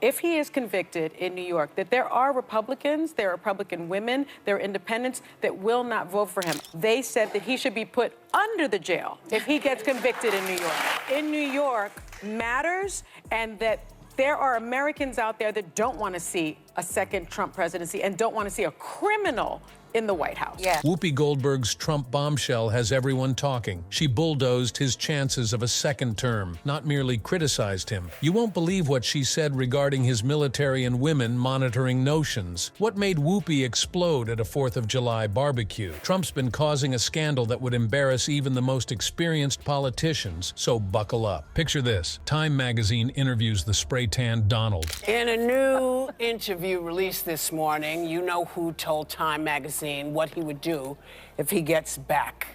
if he is convicted in New York, that there are Republicans, there are Republican women, there are independents that will not vote for him. They said that he should be put under the jail if he gets convicted in New York. In New York matters, and that there are Americans out there that don't want to see a second Trump presidency and don't want to see a criminal in the White House. Yeah. Whoopi Goldberg's Trump bombshell has everyone talking. She bulldozed his chances of a second term, not merely criticized him. You won't believe what she said regarding his military and women monitoring notions. What made Whoopi explode at a 4th of July barbecue? Trump's been causing a scandal that would embarrass even the most experienced politicians, so buckle up. Picture this. Time magazine interviews the spray-tanned Donald. In a new interview released this morning, you know who told Time magazine what he would do if he gets back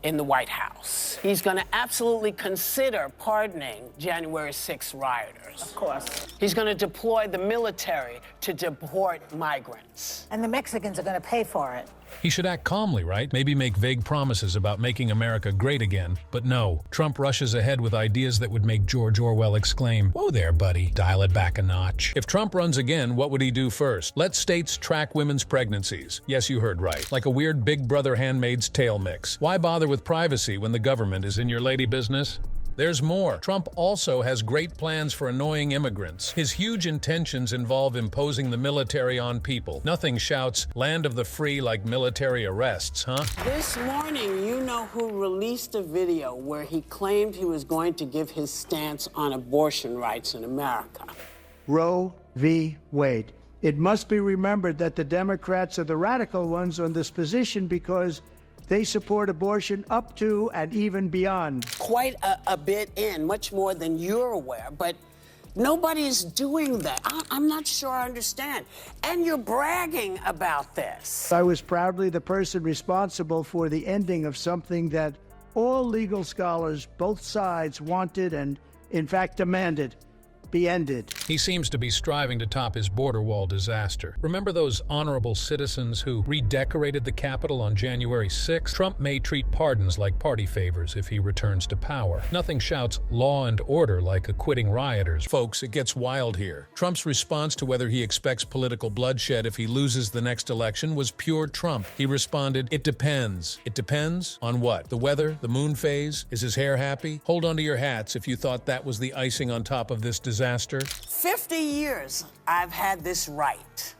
in the White House. He's going to absolutely consider pardoning January 6 rioters. Of course. He's going to deploy the military to deport migrants. And the Mexicans are going to pay for it. He should act calmly, right? Maybe make vague promises about making America great again. But no, Trump rushes ahead with ideas that would make George Orwell exclaim, "Whoa there, buddy, dial it back a notch." If Trump runs again, what would he do first? Let states track women's pregnancies. Yes, you heard right. Like a weird Big Brother Handmaid's Tale mix. Why bother with privacy when the government is in your lady business? There's more. Trump also has great plans for annoying immigrants. His huge intentions involve imposing the military on people. Nothing shouts, "Land of the free," like military arrests, huh? This morning, you know who released a video where he claimed he was going to give his stance on abortion rights in America. Roe v. Wade. It must be remembered that the Democrats are the radical ones on this position because they support abortion up to and even beyond. Quite a bit in, much more than you're aware, but nobody's doing that. I'm not sure I understand. And you're bragging about this. I was proudly the person responsible for the ending of something that all legal scholars, both sides, wanted and, in fact, demanded be ended. He seems to be striving to top his border wall disaster. Remember those honorable citizens who redecorated the Capitol on January 6th? Trump may treat pardons like party favors if he returns to power. Nothing shouts law and order like acquitting rioters. Folks, it gets wild here. Trump's response to whether he expects political bloodshed if he loses the next election was pure Trump. He responded, "It depends." It depends on what? The weather? The moon phase? Is his hair happy? Hold on to your hats if you thought that was the icing on top of this disaster. 50 years I've had this right.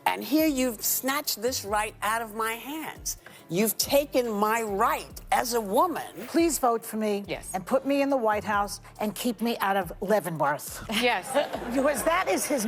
And here you've snatched this right out of my hands. You've taken my right as a woman. Please vote for me. Yes. And put me in the White House and keep me out of Leavenworth. Yes. Because that is his...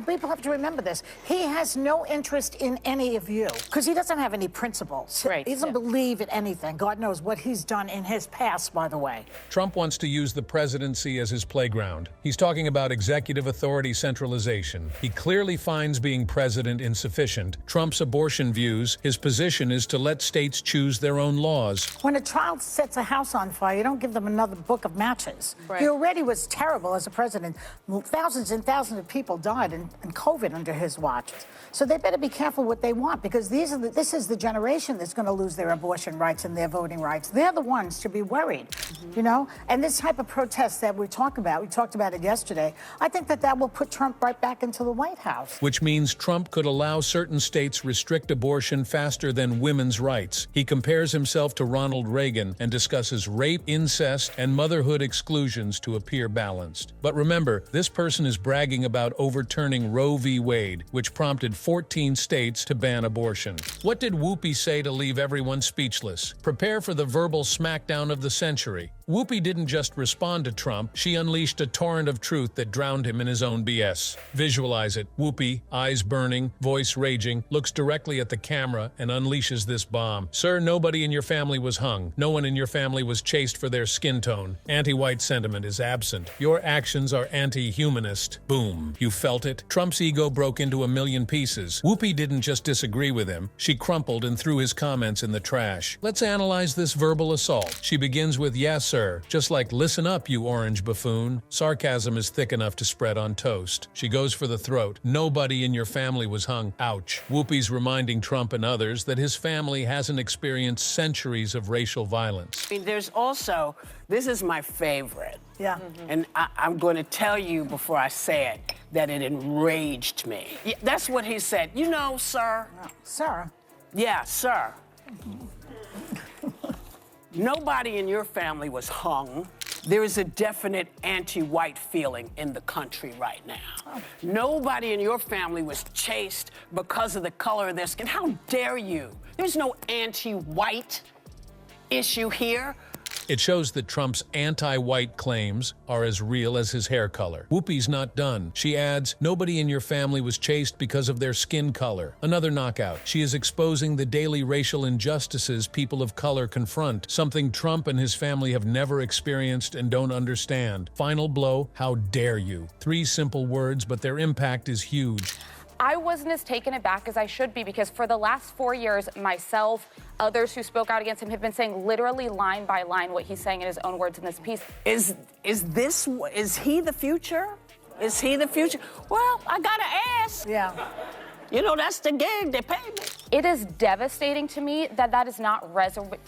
People have to remember this. He has no interest in any of you because he doesn't have any principles. Right. He doesn't believe in anything. God knows what he's done in his past, by the way. Trump wants to use the presidency as his playground. He's talking about executive authority centralization. He clearly finds being president insufficient. Trump's abortion views, his position is to let states choose their own laws. When a child sets a house on fire, you don't give them another book of matches. Right. He already was terrible as a president. Thousands and thousands of people died in COVID under his watch. So they better be careful what they want because this is the generation that's going to lose their abortion rights and their voting rights. They're the ones to be worried, you know? And this type of protest that we talked about it yesterday, I think that will put Trump right back into the White House. Which means Trump could allow certain states restrict abortion faster than women's rights. He compares himself to Ronald Reagan and discusses rape, incest, and motherhood exclusions to appear balanced. But remember, this person is bragging about overturning Roe v. Wade, which prompted 14 states to ban abortion. What did Whoopi say to leave everyone speechless? Prepare for the verbal smackdown of the century. Whoopi didn't just respond to Trump, she unleashed a torrent of truth that drowned him in his own BS. Visualize it. Whoopi, eyes burning, voice raging, looks directly at the camera and unleashes this bomb. "Sir, nobody in your family was hung. No one in your family was chased for their skin tone. Anti-white sentiment is absent. Your actions are anti-humanist." Boom. You felt it? Trump's ego broke into a million pieces. Whoopi didn't just disagree with him. She crumpled and threw his comments in the trash. Let's analyze this verbal assault. She begins with, "Yes, sir," just like, "Listen up, you orange buffoon." Sarcasm is thick enough to spread on toast. She goes for the throat. "Nobody in your family was hung." Ouch. Whoopi's reminding Trump and others that his family hasn't experienced centuries of racial violence. I mean, there's also, this is my favorite. Yeah. And I'm going to tell you before I say it that it enraged me. Yeah, that's what he said. You know, sir. Sir. Yeah, sir. Nobody in your family was hung. There is a definite anti-white feeling in the country right now. Nobody in your family was chased because of the color of their skin. How dare you? There's no anti-white issue here. It shows that Trump's anti-white claims are as real as his hair color. Whoopi's not done. She adds, nobody in your family was chased because of their skin color. Another knockout. She is exposing the daily racial injustices people of color confront, something Trump and his family have never experienced and don't understand. Final blow, how dare you? 3 simple words, but their impact is huge. I wasn't as taken aback as I should be because for the last 4 years, myself, others who spoke out against him have been saying literally line by line what he's saying in his own words in this piece. Is he the future? Is he the future? Well, I gotta ask. Yeah. You know, that's the gig, they pay me. It is devastating to me that that is not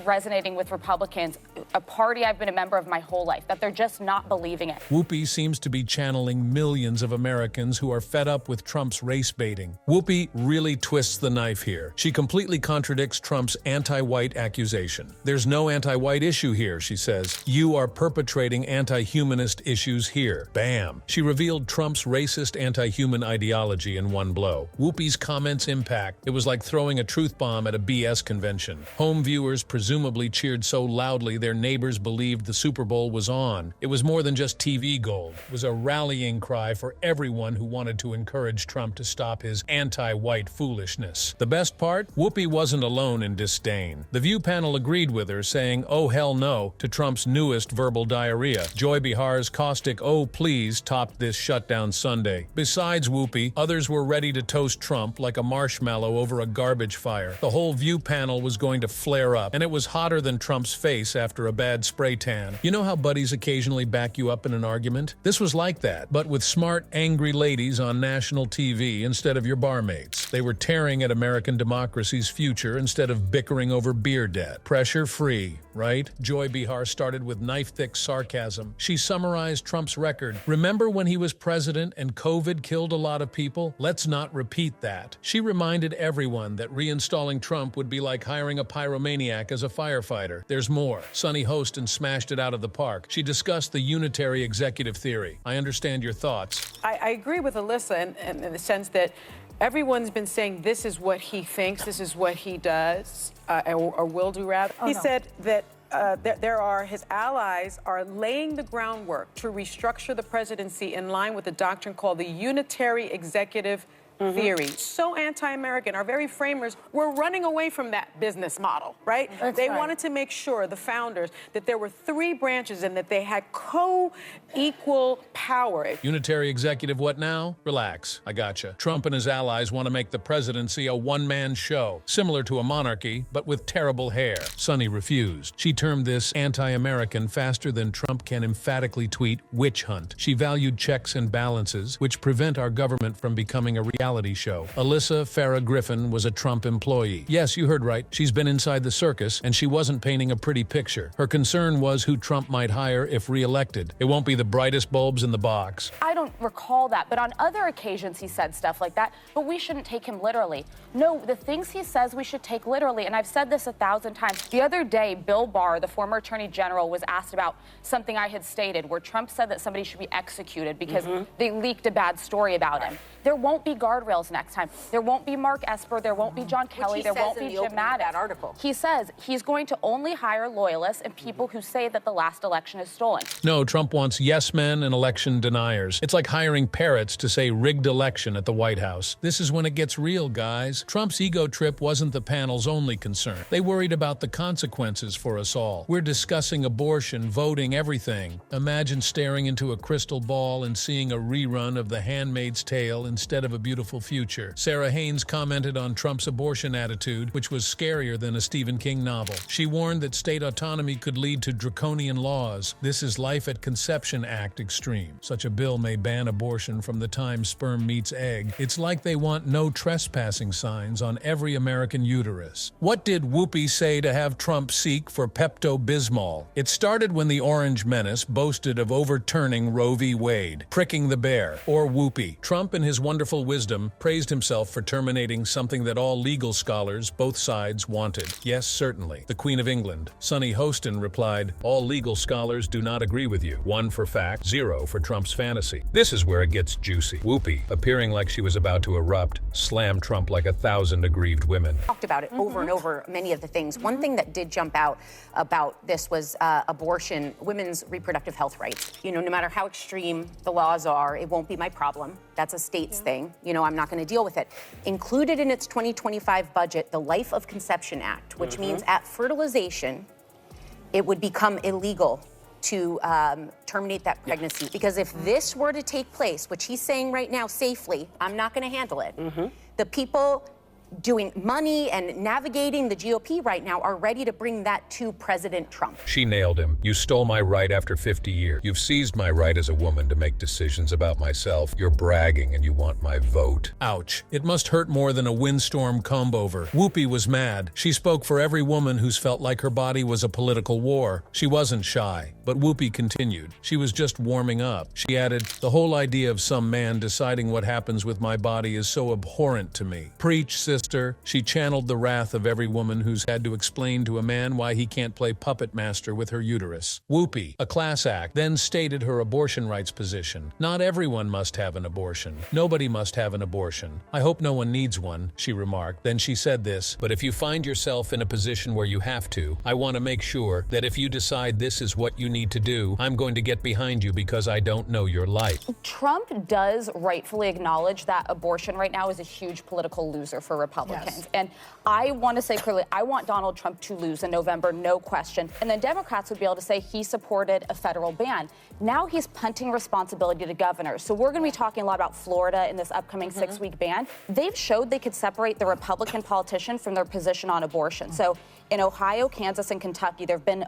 resonating with Republicans, a party I've been a member of my whole life, that they're just not believing it. Whoopi seems to be channeling millions of Americans who are fed up with Trump's race baiting. Whoopi really twists the knife here. She completely contradicts Trump's anti-white accusation. There's no anti-white issue here, she says. You are perpetrating anti-humanist issues here. Bam! She revealed Trump's racist anti-human ideology in one blow. Whoopi's comments' impact. It was like throwing a truth bomb at a BS convention. Home viewers presumably cheered so loudly their neighbors believed the Super Bowl was on. It was more than just TV gold. It was a rallying cry for everyone who wanted to encourage Trump to stop his anti-white foolishness. The best part? Whoopi wasn't alone in disdain. The View panel agreed with her, saying, "Oh hell no," to Trump's newest verbal diarrhea. Joy Bihar's caustic "oh please" topped this shutdown Sunday. Besides Whoopi, others were ready to toast Trump like a marshmallow over a garbage fire. The whole View panel was going to flare up, and it was hotter than Trump's face after a bad spray tan. You know how buddies occasionally back you up in an argument? This was like that, but with smart, angry ladies on national TV instead of your barmaids. They were tearing at American democracy's future instead of bickering over beer debt. Pressure-free, right? Joy Behar started with knife-thick sarcasm. She summarized Trump's record. Remember when he was president and COVID killed a lot of people? Let's not repeat that. She reminded everyone that reinstalling Trump would be like hiring a pyromaniac as a firefighter. There's more. Sunny Host and smashed it out of the park. She discussed the unitary executive theory. I understand your thoughts. I agree with Alyssa in the sense that everyone's been saying this is what he thinks, this is what he does, or will do rather. He said that his allies are laying the groundwork to restructure the presidency in line with a doctrine called the unitary executive theory. So anti-American. Our very framers were running away from that business model, right? They wanted to make sure, the founders, that there were 3 branches and that they had co-equal power. Unitary executive what now? Relax, I gotcha. Trump and his allies want to make the presidency a one-man show, similar to a monarchy, but with terrible hair. Sunny refused. She termed this anti-American faster than Trump can emphatically tweet witch hunt. She valued checks and balances, which prevent our government from becoming a reality show. Alyssa Farah Griffin was a Trump employee. Yes, you heard right. She's been inside the circus, and she wasn't painting a pretty picture. Her concern was who Trump might hire if re-elected. It won't be the brightest bulbs in the box. I don't recall that, but on other occasions he said stuff like that, but we shouldn't take him literally. No, the things he says we should take literally, and I've said this 1,000 times. The other day, Bill Barr, the former attorney general, was asked about something I had stated where Trump said that somebody should be executed because they leaked a bad story about him. There won't be guardrails next time. There won't be Mark Esper. There won't be John Kelly. There won't be Jim Mattis. He says he's going to only hire loyalists and people who say that the last election is stolen. No, Trump wants yes men and election deniers. It's like hiring parrots to say rigged election at the White House. This is when it gets real, guys. Trump's ego trip wasn't the panel's only concern. They worried about the consequences for us all. We're discussing abortion, voting, everything. Imagine staring into a crystal ball and seeing a rerun of The Handmaid's Tale instead of a beautiful beautiful future. Sarah Haynes commented on Trump's abortion attitude, which was scarier than a Stephen King novel. She warned that state autonomy could lead to draconian laws. This is Life at Conception Act extreme. Such a bill may ban abortion from the time sperm meets egg. It's like they want no trespassing signs on every American uterus. What did Whoopi say to have Trump seek for Pepto-Bismol? It started when the Orange Menace boasted of overturning Roe v. Wade, pricking the bear, or Whoopi. Trump, in his wonderful wisdom, praised himself for terminating something that all legal scholars, both sides, wanted. Yes, certainly. The Queen of England, Sunny Hostin, replied, "All legal scholars do not agree with you. 1 for fact, 0 for Trump's fantasy." This is where it gets juicy. Whoopi, appearing like she was about to erupt, slammed Trump like 1,000 aggrieved women. Talked about it over and over, many of the things. One thing that did jump out about this was abortion, women's reproductive health rights. You know, no matter how extreme the laws are, it won't be my problem. That's a state's thing. You know, I'm not going to deal with it. Included in its 2025 budget, the Life of Conception Act, which means at fertilization, it would become illegal to terminate that pregnancy. Because if this were to take place, which he's saying right now safely, I'm not going to handle it. The people doing money and navigating the GOP right now are ready to bring that to President Trump. She nailed him. You stole my right after 50 years. You've seized my right as a woman to make decisions about myself. You're bragging and you want my vote. Ouch. It must hurt more than a windstorm comb-over. Whoopi was mad. She spoke for every woman who's felt like her body was a political war. She wasn't shy. But Whoopi continued. She was just warming up. She added, "The whole idea of some man deciding what happens with my body is so abhorrent to me." Preach, sister. She channeled the wrath of every woman who's had to explain to a man why he can't play puppet master with her uterus. Whoopi, a class act, then stated her abortion rights position. "Not everyone must have an abortion. Nobody must have an abortion. I hope no one needs one," she remarked. Then she said this, "But if you find yourself in a position where you have to, I want to make sure that if you decide this is what you need to do, I'm going to get behind you because I don't know your life." Trump does rightfully acknowledge that abortion right now is a huge political loser for Republicans. Yes. And I want to say clearly, I want Donald Trump to lose in November, no question. And then Democrats would be able to say he supported a federal ban. Now he's punting responsibility to governors. So we're going to be talking a lot about Florida in this upcoming 6-week ban. They've showed they could separate the Republican politician from their position on abortion. So in Ohio, Kansas, and Kentucky, there have been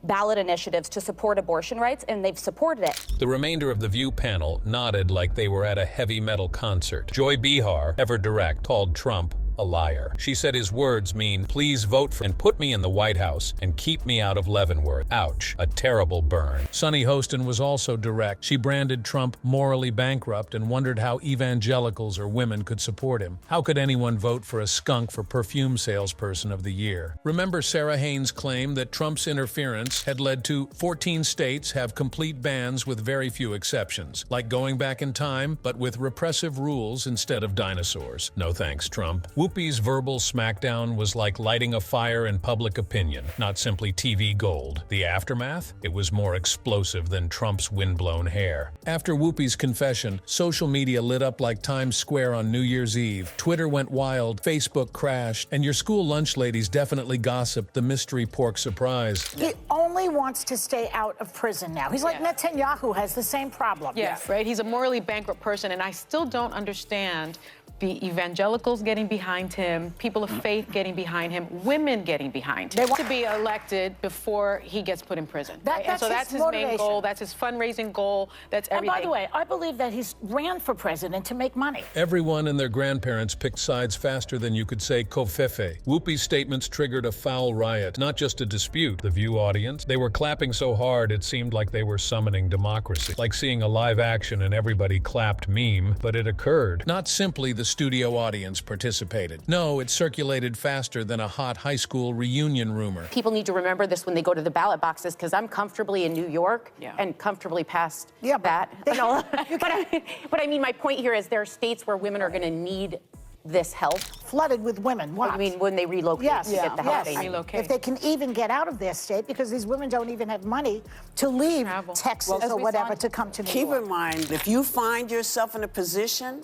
ballot initiatives to support abortion rights, and they've supported it. The remainder of the View panel nodded like they were at a heavy metal concert. Joy Behar, ever direct, called Trump a liar. She said his words mean, "Please vote for and put me in the White House and keep me out of Leavenworth." Ouch, a terrible burn. Sunny Hostin was also direct. She branded Trump morally bankrupt and wondered how evangelicals or women could support him. How could anyone vote for a skunk for perfume salesperson of the year? Remember Sarah Haynes' claim that Trump's interference had led to 14 states have complete bans with very few exceptions, like going back in time, but with repressive rules instead of dinosaurs. No thanks, Trump. Whoopi's verbal smackdown was like lighting a fire in public opinion, not simply TV gold. The aftermath? It was more explosive than Trump's windblown hair. After Whoopi's confession, social media lit up like Times Square on New Year's Eve. Twitter went wild, Facebook crashed, and your school lunch ladies definitely gossiped the mystery pork surprise. He only wants to stay out of prison now. He's like Netanyahu, has the same problem. Yes, right? He's a morally bankrupt person, and I still don't understand the evangelicals getting behind him, people of faith getting behind him, women getting behind him. They want to be elected before he gets put in prison. That's so that's his motivation. main goal. That's his fundraising goal. That's everything. And by the way, I believe that he's ran for president to make money. Everyone and their grandparents picked sides faster than you could say kofefe. Whoopi's statements triggered a foul riot, not just a dispute. The View audience, they were clapping so hard it seemed like they were summoning democracy. Like seeing a live action and everybody clapped meme, but it occurred. Not simply the studio audience participated. No, it circulated faster than a hot high school reunion rumor. People need to remember this when they go to the ballot boxes, because I'm comfortably in New York and comfortably past that. But I mean, my point here is there are states where women are going to need this help. Flooded with women. What? I mean, when they relocate to get the help they need. If they can even get out of their state, because these women don't even have money to leave Texas or whatever to come to New York. Keep in mind, if you find yourself in a position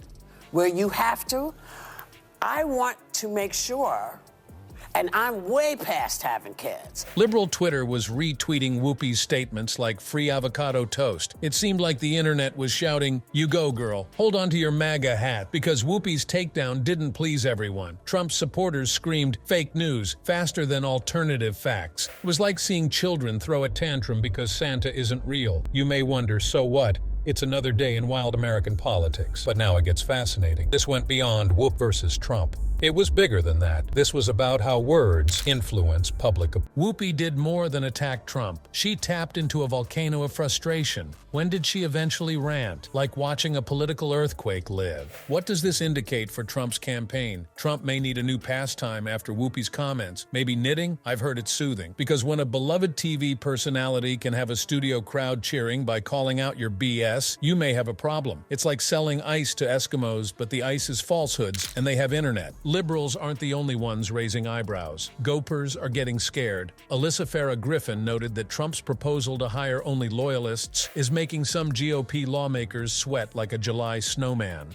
where you have to, I want to make sure And I'm way past having kids. Liberal Twitter was retweeting Whoopi's statements like free avocado toast. It seemed like the internet was shouting, "You go, girl. Hold on to your MAGA hat," because Whoopi's takedown didn't please everyone. Trump's supporters screamed, "Fake news," faster than alternative facts. It was like seeing children throw a tantrum because Santa isn't real. You may wonder, so what? It's another day in wild American politics. But now it gets fascinating. This went beyond Whoop versus Trump. It was bigger than that. This was about how words influence public opinion. Whoopi did more than attack Trump. She tapped into a volcano of frustration. When did she eventually rant? Like watching a political earthquake live. What does this indicate for Trump's campaign? Trump may need a new pastime after Whoopi's comments. Maybe knitting? I've heard it's soothing. Because when a beloved TV personality can have a studio crowd cheering by calling out your BS, you may have a problem. It's like selling ice to Eskimos, but the ice is falsehoods, and they have internet. Liberals aren't the only ones raising eyebrows. Gopers are getting scared. Alyssa Farah Griffin noted that Trump's proposal to hire only loyalists is making some GOP lawmakers sweat like a July snowman.